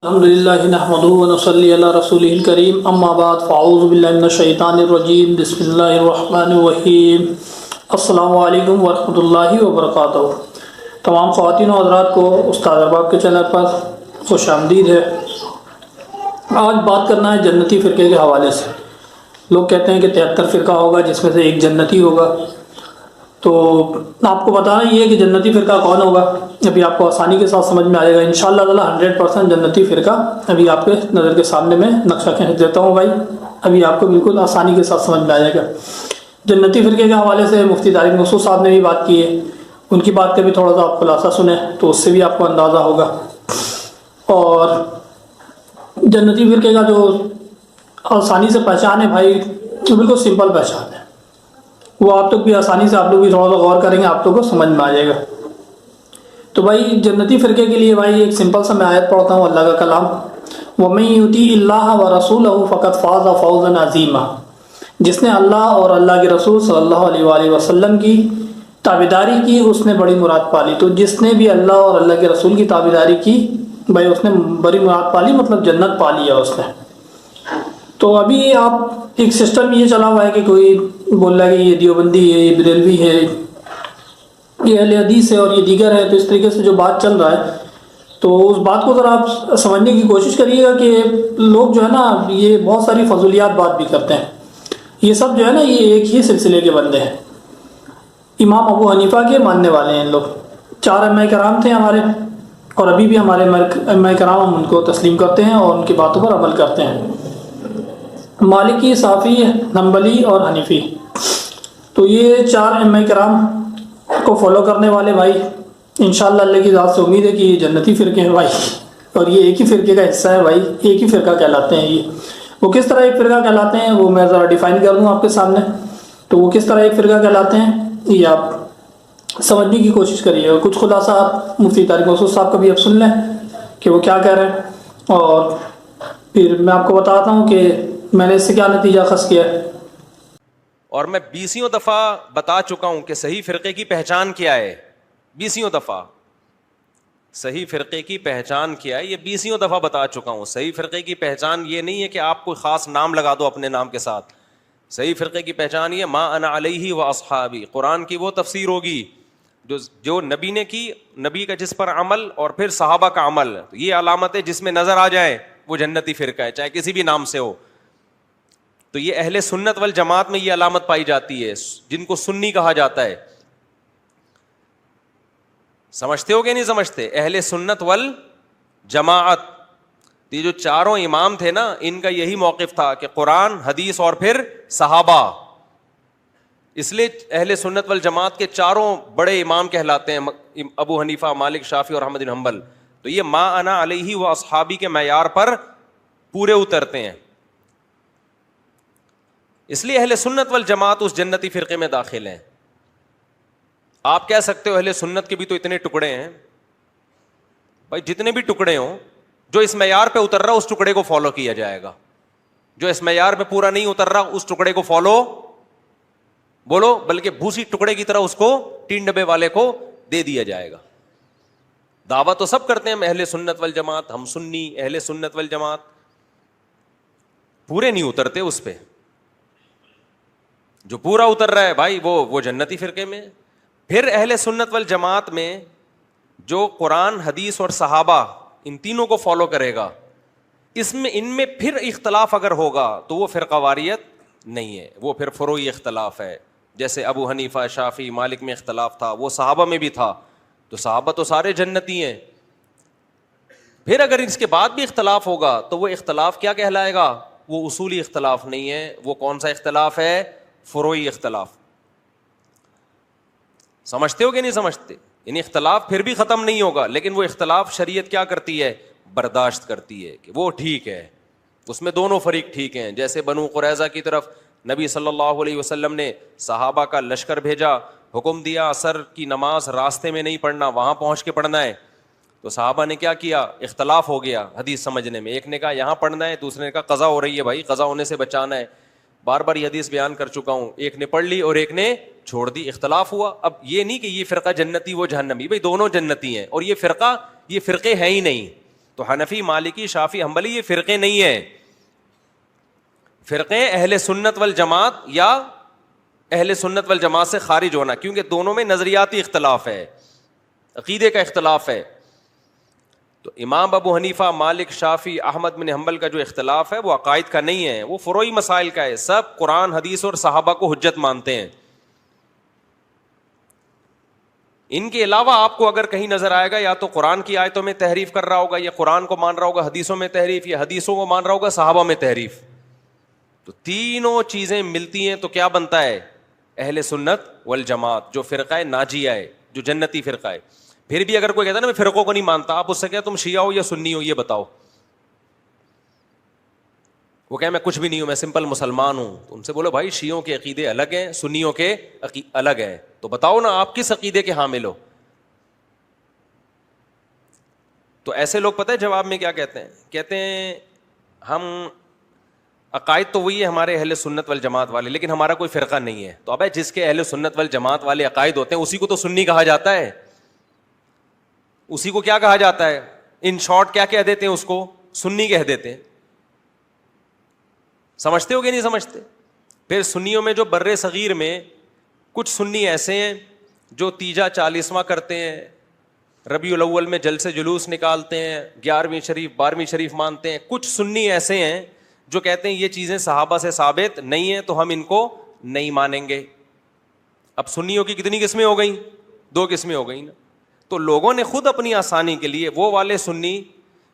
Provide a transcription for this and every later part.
الحمد للہ نحمده ونصلی علی رسوله الکریم اما بعد فاعوذ باللہ من الشیطان الرجیم بسم اللہ الرحمن الرحیم السلام علیکم ورحمۃ اللہ وبرکاتہ۔ تمام خواتین و حضرات کو استاد ارباب کے چینل پر خوش آمدید ہے۔ آج بات کرنا ہے جنتی فرقے کے حوالے سے۔ لوگ کہتے ہیں کہ 73 فرقہ ہوگا جس میں سے ایک جنتی ہوگا، تو آپ کو بتانا یہ ہے کہ جنتی فرقہ کون ہوگا ابھی آپ کو آسانی کے ساتھ سمجھ میں آئے گا انشاءاللہ تعالی۔ 100% جنتی فرقہ ابھی آپ کے نظر کے سامنے میں نقشہ کھینچ دیتا ہوں بھائی، ابھی آپ کو بالکل آسانی کے ساتھ سمجھ میں آ جائے گا۔ جنتی فرقے کے حوالے سے مفتی طارق مسعود صاحب نے بھی بات کی ہے، ان کی بات کا بھی تھوڑا سا آپ خلاصہ سنیں تو اس سے بھی آپ کو اندازہ ہوگا۔ اور جنتی فرقے کا جو آسانی سے پہچان ہے بھائی، وہ بالکل سمپل پہچان ہے، وہ آپ تک بھی آسانی سے آپ لوگ بھی تھوڑا سا غور کریں گے آپ لوگ کو سمجھ میں آ جائے گا۔ تو بھائی جنتی فرقے کے لیے بھائی ایک سمپل سا میں آیت پڑھتا ہوں اللہ کا کلام، وَمَن يُطِعِ اللَّهَ وَرَسُولَهُ فَقَدْ فَازَ فَوْزًا عَظِيمًا، جس نے اللہ اور اللہ کے رسول صلی اللہ علیہ وآلہ وسلم کی تابعداری کی اس نے بڑی مراد پالی۔ تو جس نے بھی اللہ اور اللہ کے رسول کی تابعداری کی بھائی اس نے بڑی مراد پالی، مطلب جنت پا لیا اس نے۔ تو ابھی آپ ایک سسٹم یہ چلا ہوا ہے کہ کوئی بول رہا ہے کہ یہ دیوبندی ہے، یہ بریلوی ہے، یہ اہل حدیث ہے اور یہ دیگر ہے، تو اس طریقے سے جو بات چل رہا ہے تو اس بات کو ذرا آپ سمجھنے کی کوشش کریے گا کہ لوگ جو ہے نا یہ بہت ساری فضولیات بات بھی کرتے ہیں، یہ سب جو ہے نا یہ ایک ہی سلسلے کے بندے ہیں، امام ابو حنیفہ کے ماننے والے ہیں ان لوگ۔ 4 ائمہ کرام تھے ہمارے، اور ابھی بھی ہمارے ائمہ کرام ہم ان کو تسلیم کرتے ہیں اور ان کی باتوں پر عمل کرتے ہیں، مالکی، شافعی، حنبلی اور حنیفی۔ تو یہ 4 ائمہ کرام کو فالو کرنے والے بھائی انشاءاللہ اللہ کی ذات سے امید ہے کہ یہ جنتی فرقے ہیں بھائی، اور یہ ایک ہی فرقے کا حصہ ہے بھائی، ایک ہی فرقہ کہلاتے ہیں یہ۔ وہ کس طرح ایک فرقہ کہلاتے ہیں وہ میں ذرا ڈیفائن کر دوں آپ کے سامنے، تو وہ کس طرح ایک فرقہ کہلاتے ہیں یہ آپ سمجھنے کی کوشش کریے گا۔ کچھ خلاصہ آپ مفتی طارق مسعود صاحب کا بھی اب سن لیں کہ وہ کیا کہہ رہے ہیں، اور پھر میں آپ کو بتاتا ہوں کہ میں نے اس سے کیا نتیجہ اخذ کیا ہے۔ اور میں 20 دفعہ بتا چکا ہوں کہ صحیح فرقے کی پہچان کیا ہے، 20 دفعہ صحیح فرقے کی پہچان کیا ہے، یہ 20 دفعہ بتا چکا ہوں۔ صحیح فرقے کی پہچان یہ نہیں ہے کہ آپ کوئی خاص نام لگا دو اپنے نام کے ساتھ، صحیح فرقے کی پہچان یہ ما انا علیہ و اصحابی، قرآن کی وہ تفسیر ہوگی جو نبی نے کی، نبی کا جس پر عمل اور پھر صحابہ کا عمل، یہ علامتیں جس میں نظر آ جائے وہ جنتی فرقہ ہے، چاہے کسی بھی نام سے ہو۔ تو یہ اہل سنت والجماعت میں یہ علامت پائی جاتی ہے، جن کو سنی کہا جاتا ہے۔ سمجھتے ہو کہ نہیں سمجھتے؟ اہل سنت والجماعت، یہ جو 4 امام تھے نا ان کا یہی موقف تھا کہ قرآن، حدیث اور پھر صحابہ، اس لیے اہل سنت والجماعت کے 4 بڑے امام کہلاتے ہیں، ابو حنیفہ، مالک، شافعی اور احمد بن حنبل۔ تو یہ ما انا علیہ و اصحابی کے معیار پر پورے اترتے ہیں، اس لیے اہل سنت والجماعت اس جنتی فرقے میں داخل ہیں۔ آپ کہہ سکتے ہو اہل سنت کے بھی تو اتنے ٹکڑے ہیں، بھائی جتنے بھی ٹکڑے ہوں، جو اس معیار پہ اتر رہا اس ٹکڑے کو فالو کیا جائے گا، جو اس معیار پہ پورا نہیں اتر رہا اس ٹکڑے کو فالو بولو، بلکہ بھوسی ٹکڑے کی طرح اس کو ٹین ڈبے والے کو دے دیا جائے گا۔ دعویٰ تو سب کرتے ہیں ہم اہل سنت والجماعت، ہم سنی اہل سنت والجماعت، پورے نہیں اترتے اس پہ۔ جو پورا اتر رہا ہے بھائی وہ جنتی فرقے میں۔ پھر اہل سنت والجماعت میں جو قرآن، حدیث اور صحابہ ان تینوں کو فالو کرے گا، ان میں پھر اختلاف اگر ہوگا تو وہ فرقہ واریت نہیں ہے، وہ پھر فروعی اختلاف ہے۔ جیسے ابو حنیفہ، شافعی، مالک میں اختلاف تھا، وہ صحابہ میں بھی تھا، تو صحابہ تو سارے جنتی ہیں۔ پھر اگر اس کے بعد بھی اختلاف ہوگا تو وہ اختلاف کیا کہلائے گا؟ وہ اصولی اختلاف نہیں ہے، وہ کون سا اختلاف ہے؟ فروعی اختلاف۔ سمجھتے ہو کہ نہیں سمجھتے؟ یعنی اختلاف پھر بھی ختم نہیں ہوگا، لیکن وہ اختلاف شریعت کیا کرتی ہے؟ برداشت کرتی ہے کہ وہ ٹھیک ہے، اس میں دونوں فریق ٹھیک ہیں۔ جیسے بنو قریظہ کی طرف نبی صلی اللہ علیہ وسلم نے صحابہ کا لشکر بھیجا، حکم دیا عصر کی نماز راستے میں نہیں پڑھنا، وہاں پہنچ کے پڑھنا ہے۔ تو صحابہ نے کیا کیا؟ اختلاف ہو گیا حدیث سمجھنے میں، ایک نے کہا یہاں پڑھنا ہے، دوسرے نے کہا قضا ہو رہی ہے بھائی، قضا ہونے سے بچانا ہے۔ بار بار یہ حدیث بیان کر چکا ہوں، ایک نے پڑھ لی اور ایک نے چھوڑ دی، اختلاف ہوا۔ اب یہ نہیں کہ یہ فرقہ جنتی وہ جہنمی، بھائی دونوں جنتی ہیں، اور یہ فرقے ہیں ہی نہیں، تو حنفی، مالکی، شافعی، حنبلی یہ فرقے نہیں ہیں. فرقے اہل سنت والجماعت یا اہل سنت والجماعت سے خارج ہونا، کیونکہ دونوں میں نظریاتی اختلاف ہے، عقیدے کا اختلاف ہے. تو امام ابو حنیفہ، مالک، شافعی، احمد بن حنبل کا جو اختلاف ہے وہ عقائد کا نہیں ہے، وہ فروعی مسائل کا ہے. سب قرآن، حدیث اور صحابہ کو حجت مانتے ہیں. ان کے علاوہ آپ کو اگر کہیں نظر آئے گا یا تو قرآن کی آیتوں میں تحریف کر رہا ہوگا، یا قرآن کو مان رہا ہوگا حدیثوں میں تحریف، یا حدیثوں کو مان رہا ہوگا صحابہ میں تحریف. تو تینوں چیزیں ملتی ہیں تو کیا بنتا ہے؟ اہل سنت والجماعت، جو فرقہ ناجیہ ہے، جو جنتی فرقہ ہے. پھر بھی اگر کوئی کہتا ہے نا میں فرقوں کو نہیں مانتا، آپ اس سے کہتے تم شیعہ ہو یا سنی ہو یہ بتاؤ. وہ کہے میں کچھ بھی نہیں ہوں، میں سمپل مسلمان ہوں. تو ان سے بولو بھائی شیعوں کے عقیدے الگ ہیں، سنیوں کے الگ ہیں، تو بتاؤ نا آپ کس عقیدے کے حامل ہو. تو ایسے لوگ پتہ ہے جواب میں کیا کہتے ہیں؟ کہتے ہیں ہم عقائد تو وہی ہے ہمارے اہل سنت والجماعت والے، لیکن ہمارا کوئی فرقہ نہیں ہے. تو ابے جس کے اہل سنت والجماعت والے عقائد ہوتے ہیں اسی کو تو سنی کہا جاتا ہے. اسی کو کیا کہا جاتا ہے؟ ان شارٹ کیا کہہ دیتے ہیں؟ اس کو سنی کہہ دیتے ہیں. سمجھتے ہو کہ نہیں سمجھتے؟ پھر سنیوں میں جو بر صغیر میں کچھ سنی ایسے ہیں جو تیجا 40واں کرتے ہیں، ربیع الاول میں جلسے جلوس نکالتے ہیں، 11ویں شریف 12ویں شریف مانتے ہیں. کچھ سنی ایسے ہیں جو کہتے ہیں یہ چیزیں صحابہ سے ثابت نہیں ہیں تو ہم ان کو نہیں مانیں گے. اب سنیوں کی کتنی قسمیں ہو گئیں؟ 2 قسمیں ہو گئیں نا. تو لوگوں نے خود اپنی آسانی کے لیے وہ والے سنی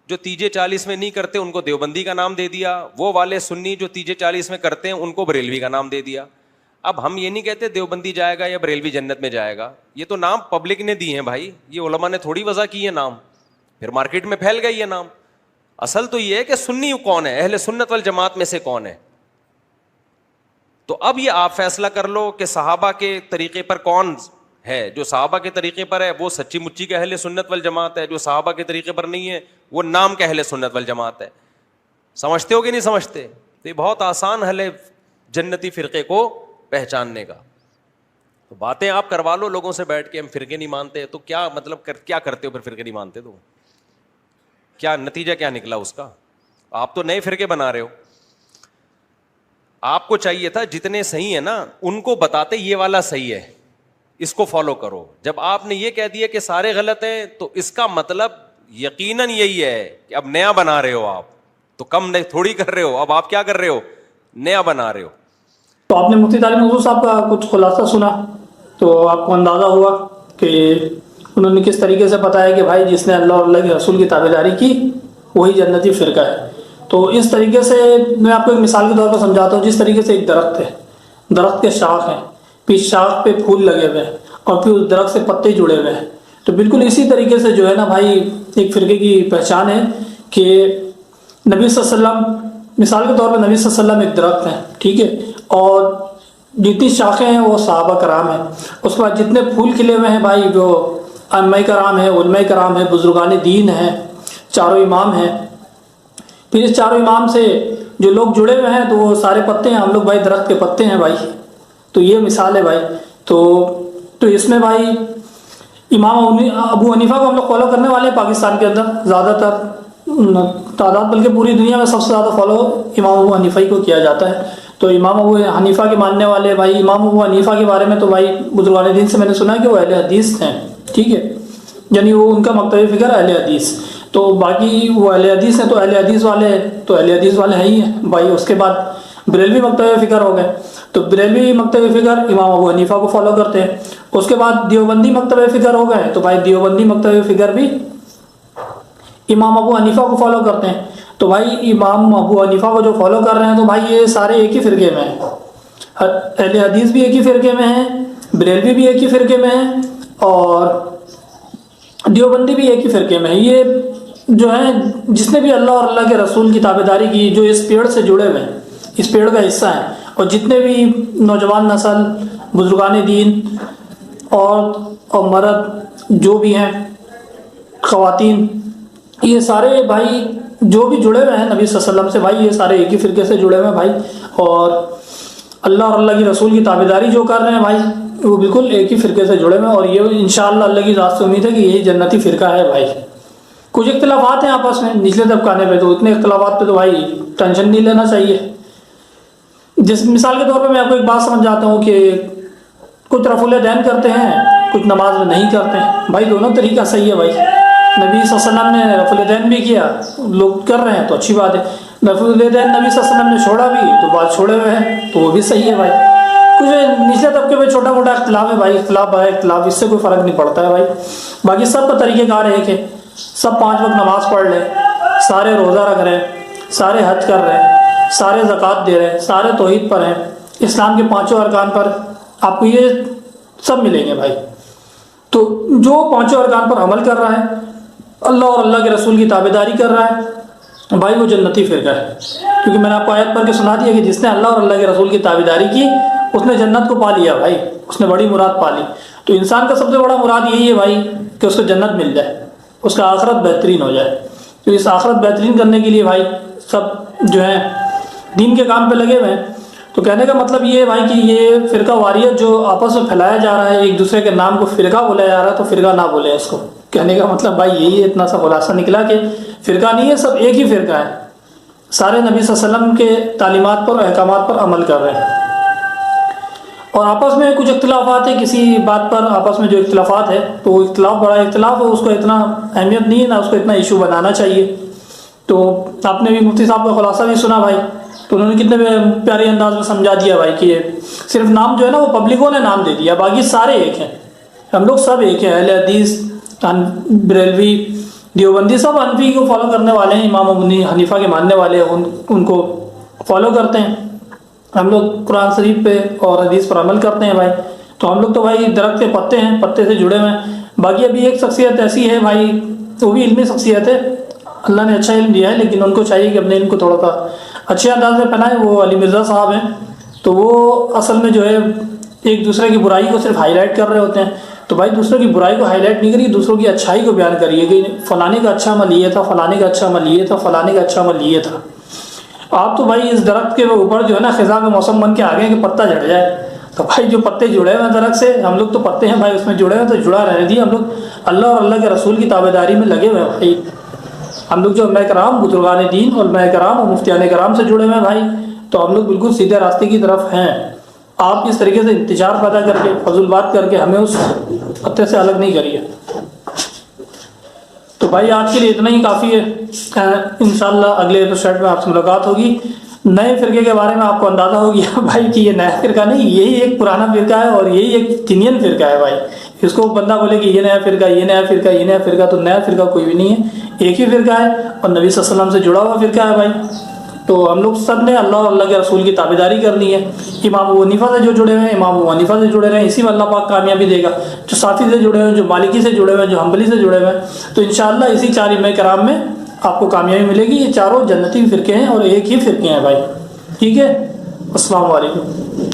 جو تیجے 40 میں نہیں کرتے ان کو دیوبندی کا نام دے دیا، وہ والے سنی جو تیجے 40 میں کرتے ہیں ان کو بریلوی کا نام دے دیا. اب ہم یہ نہیں کہتے دیوبندی جائے گا یا بریلوی جنت میں جائے گا، یہ تو نام پبلک نے دی ہیں بھائی، یہ علماء نے تھوڑی وضع کی ہے نام، پھر مارکیٹ میں پھیل گئی یہ نام. اصل تو یہ ہے کہ سنی کون ہے، اہل سنت والجماعت میں سے کون ہے. تو اب یہ آپ فیصلہ کر لو کہ صحابہ کے طریقے پر کون ہے. جو صحابہ کے طریقے پر ہے وہ سچی مچی کا اہل سنت والجماعت ہے، جو صحابہ کے طریقے پر نہیں ہے وہ نام کا اہل سنت والجماعت ہے. سمجھتے ہو کہ نہیں سمجھتے؟ تو یہ بہت آسان حل ہے جنتی فرقے کو پہچاننے کا. تو باتیں آپ کروا لو لوگوں سے بیٹھ کے ہم فرقے نہیں مانتے، تو کیا مطلب کیا کرتے ہو پھر فرقے نہیں مانتے؟ تو کیا نتیجہ کیا نکلا اس کا؟ آپ تو نئے فرقے بنا رہے ہو. آپ کو چاہیے تھا جتنے صحیح ہیں نا ان کو بتاتے یہ والا صحیح ہے، اس کو فالو کرو. جب آپ نے یہ کہہ دیا کہ سارے غلط ہیں تو اس کا مطلب یقیناً یہی ہے کہ اب نیا بنا رہے ہو آپ، تو کم نہیں تھوڑی کر رہے ہو، اب آپ کیا کر رہے ہو؟ نیا بنا رہے ہو. تو آپ نے مفتی تعلیم حضور صاحب کا کچھ خلاصہ سنا تو آپ کو اندازہ ہوا کہ انہوں نے کس طریقے سے بتایا کہ بھائی جس نے اللہ اور اللہ کے رسول کی تابعداری کی وہی جنتی فرقہ ہے. تو اس طریقے سے میں آپ کو ایک مثال کے طور پر سمجھاتا ہوں. جس طریقے سے ایک درخت ہے، درخت کے شاخ ہیں، پھر شاخ پہ پھول لگے ہوئے ہیں اور پھر اس درخت سے پتے جڑے ہوئے ہیں. تو بالکل اسی طریقے سے جو ہے نا بھائی ایک فرقے کی پہچان ہے کہ نبی صلی اللہ علیہ وسلم، مثال کے طور پر نبی صلی اللہ علیہ وسلم ایک درخت ہیں، ٹھیک ہے، اور جتنی شاخیں ہیں وہ صحابہ کرام ہیں. اس کے بعد جتنے پھول کھلے ہوئے ہیں بھائی جو ائمہ کرام ہیں، علماء کرام ہیں، بزرگان دین ہیں، چاروں امام ہیں. پھر اس چاروں امام سے جو لوگ جڑے ہوئے ہیں تو وہ سارے پتے ہیں، ہم لوگ بھائی درخت کے پتے ہیں بھائی. تو یہ مثال ہے بھائی. تو اس میں بھائی امام ابو حنیفہ کو ہم لوگ فالو کرنے والے ہیں پاکستان کے اندر زیادہ تر تعداد، بلکہ پوری دنیا میں سب سے زیادہ فالو امام ابو حنیفہ ہی کو کیا جاتا ہے. تو امام ابو حنیفہ کے ماننے والے بھائی، امام ابو حنیفہ کے بارے میں تو بھائی بزرگان دین سے میں نے سنا کہ وہ اہل حدیث ہیں، ٹھیک ہے، یعنی وہ ان کا مکتب فکر اہل حدیث. تو باقی وہ اہل حدیث ہیں تو اہل حدیث والے تو اہل حدیث والے ہیں ہی ہیں بھائی. اس کے بعد بریلوی مکتب فکر ہو گئے تو بریلوی مکتب فکر امام ابو حنیفہ کو فالو کرتے ہیں. اس کے بعد دیوبندی مکتب فکر ہو گئے تو بھائی دیوبندی مکتب فکر بھی امام ابو حنیفہ کو فالو کرتے ہیں. تو بھائی امام ابو حنیفہ کو جو فالو کر رہے ہیں تو بھائی یہ سارے ایک ہی فرقے میں ہیں. اہل حدیث بھی ایک ہی فرقے میں ہیں، بریلوی بھی ایک ہی فرقے میں ہیں، اور دیوبندی بھی ایک ہی فرقے میں ہیں. یہ جو ہیں جس نے بھی اللہ اور اللہ کے رسول کی تابعداری کی، جو اس پیڑ سے جڑے ہوئے ہیں، اس پیڑ کا حصہ ہیں، اور جتنے بھی نوجوان نسل، بزرگان دین اور مرد جو بھی ہیں، خواتین، یہ سارے بھائی جو بھی جڑے ہوئے ہیں نبی صلی اللہ علیہ وسلم سے بھائی، یہ سارے ایک ہی فرقے سے جڑے ہوئے ہیں بھائی. اور اللہ اور اللہ کی رسول کی تابعداری جو کر رہے ہیں بھائی وہ بالکل ایک ہی فرقے سے جڑے ہوئے ہیں. اور یہ انشاءاللہ اللہ کی ذات سے امید ہے کہ یہی جنتی فرقہ ہے بھائی. کچھ اختلافات ہیں آپس میں نچلے طبقانے پہ، تو اتنے اختلافات پہ تو بھائی ٹینشن نہیں لینا چاہیے. جس مثال کے طور پہ میں آپ کو ایک بات سمجھ جاتا ہوں کہ کچھ رفع الدین کرتے ہیں، کچھ نماز میں نہیں کرتے ہیں. بھائی دونوں طریقہ صحیح ہے. بھائی نبی صلی اللہ علیہ وسلم نے رفع الدین بھی کیا، لوگ کر رہے ہیں تو اچھی بات ہے. رفع الدین نبی صلی اللہ علیہ وسلم نے چھوڑا بھی تو بات چھوڑے ہوئے ہیں تو وہ بھی صحیح ہے. بھائی کچھ نچلے طبقے میں چھوٹا موٹا اختلاف ہے بھائی، اختلاف ہے اختلاف، اس سے کوئی فرق نہیں پڑتا ہے بھائی. باقی سب کا طریقہ کار ایک ہے، سب 5 وقت نماز پڑھ لیں، سارے روزہ رکھ رہے ہیں، سارے حج کر رہے ہیں، سارے زکوٰۃ دے رہے ہیں، سارے توحید پر ہیں، اسلام کے 5 ارکان پر آپ کو یہ سب ملیں گے بھائی. تو جو 5 ارکان پر عمل کر رہا ہے، اللہ اور اللہ کے رسول کی تابعداری کر رہا ہے، بھائی وہ جنتی فرقہ ہے. کیونکہ میں نے آپ کو آیت پڑھ کے سنا دیا کہ جس نے اللہ اور اللہ کے رسول کی تابعداری کی اس نے جنت کو پا لیا بھائی، اس نے بڑی مراد پا لی. تو انسان کا سب سے بڑا مراد یہی ہے بھائی کہ اس کو جنت مل جائے، اس کا آخرت بہترین ہو جائے. تو اس آخرت بہترین کرنے کے لیے بھائی سب جو ہیں دین کے کام پہ لگے ہوئے ہیں. تو کہنے کا مطلب یہ ہے بھائی کہ یہ فرقہ واریت جو آپس میں پھیلایا جا رہا ہے، ایک دوسرے کے نام کو فرقہ بولا جا رہا ہے، تو فرقہ نہ بولے اس کو. کہنے کا مطلب بھائی یہی ہے، اتنا سا خلاصہ نکلا کہ فرقہ نہیں ہے، سب ایک ہی فرقہ ہے، سارے نبی صلی اللہ علیہ وسلم کے تعلیمات پر اور احکامات پر عمل کر رہے ہیں. اور آپس میں کچھ اختلافات ہیں، کسی بات پر آپس میں جو اختلافات ہے تو وہ اختلاف بڑا اختلاف ہے، اس کو اتنا اہمیت نہیں ہے، نہ اس کو اتنا ایشو بنانا چاہیے. تو آپ نے بھی مفتی صاحب کا خلاصہ بھی سنا بھائی، تو انہوں نے کتنے پیارے انداز میں سمجھا دیا بھائی کہ صرف نام جو ہے نا وہ پبلکوں نے نام دے دیا، باقی سارے ایک ہیں، ہم لوگ سب ایک ہیں. اہل حدیث، بریلوی، دیوبندی، سب حنفی کو فالو کرنے والے ہیں، امام ابو حنیفہ کے ماننے والے ہیں، ان کو فالو کرتے ہیں. ہم لوگ قرآن شریف پہ اور حدیث پر عمل کرتے ہیں بھائی. تو ہم لوگ تو بھائی درخت کے پتے ہیں، پتے سے جڑے ہوئے ہیں. باقی ابھی ایک شخصیت ایسی ہے بھائی، وہ بھی علمی شخصیت ہے، اللہ نے اچھا علم دیا ہے، لیکن ان کو چاہیے کہ اپنے علم کو تھوڑا سا اچھے انداز میں پھیلائیں. وہ علی مرزا صاحب ہیں، تو وہ اصل میں جو ہے ایک دوسرے کی برائی کو صرف ہائی لائٹ کر رہے ہوتے ہیں. تو بھائی دوسروں کی برائی کو ہائی لائٹ نہیں کریے، دوسروں کی اچھائی کو بیان کریے کہ فلانے کا اچھا عمل یہ تھا، فلانے کا اچھا عمل یہ تھا، فلانے کا اچھا عمل یہ تھا. آپ تو بھائی اس درخت کے اوپر جو ہے نا خزاں کا موسم بن کے آگے کہ پتا جھڑ جائے، تو بھائی جو پتے جڑے ہوئے ہیں درخت سے، ہم لوگ تو پتے ہیں بھائی، اس میں جڑے ہوئے تو جڑا رہنے دیے. ہم لوگ اللہ اور اللہ کے رسول کی تابعداری میں لگے ہوئے ہیں بھائی. ہم لوگ جو علماء کرام، بزرگان دین، علماء کرام اور مفتیان کرام سے جڑے ہوئے ہیں بھائی، تو ہم لوگ بالکل سیدھے راستے کی طرف ہیں. آپ اس طریقے سے انتشار پیدا کر کے، فضول بات کر کے ہمیں اس پتے سے الگ نہیں کریے. تو بھائی آج کے لیے اتنا ہی کافی ہے. انشاءاللہ اگلے ایپیسوڈ میں آپ سے ملاقات ہوگی. نئے فرقے کے بارے میں آپ کو اندازہ ہو گیا بھائی کہ یہ نیا فرقہ نہیں، یہی ایک پرانا فرقہ ہے اور یہی ایک جینین فرقہ ہے بھائی. اس کو بندہ بولے کہ یہ نیا فرقہ، یہ نیا فرقہ، یہ نیا فرقہ، تو نیا فرقہ کوئی بھی نہیں ہے، ایک ہی فرقہ ہے اور نبی صلی اللہ علیہ وسلم سے جڑا ہوا فرقہ ہے بھائی. تو ہم لوگ سب نے اللہ اور اللہ کے رسول کی تابعداری کرنی ہے. امام ابو حنیفہ سے جو جڑے ہوئے ہیں، امام ابو حنیفہ سے جڑے رہے ہیں، اسی میں اللہ پاک کامیابی دے گا. جو صافی سے جڑے ہوئے ہیں، جو مالکی سے جڑے ہوئے ہیں، جو حنبلی سے جڑے ہوئے ہیں، تو انشاءاللہ اسی 4 ائمہ کرام میں آپ کو کامیابی ملے گی. یہ چاروں جنتی فرقے ہیں اور ایک ہی فرقے ہیں بھائی. ٹھیک ہے، السلام علیکم.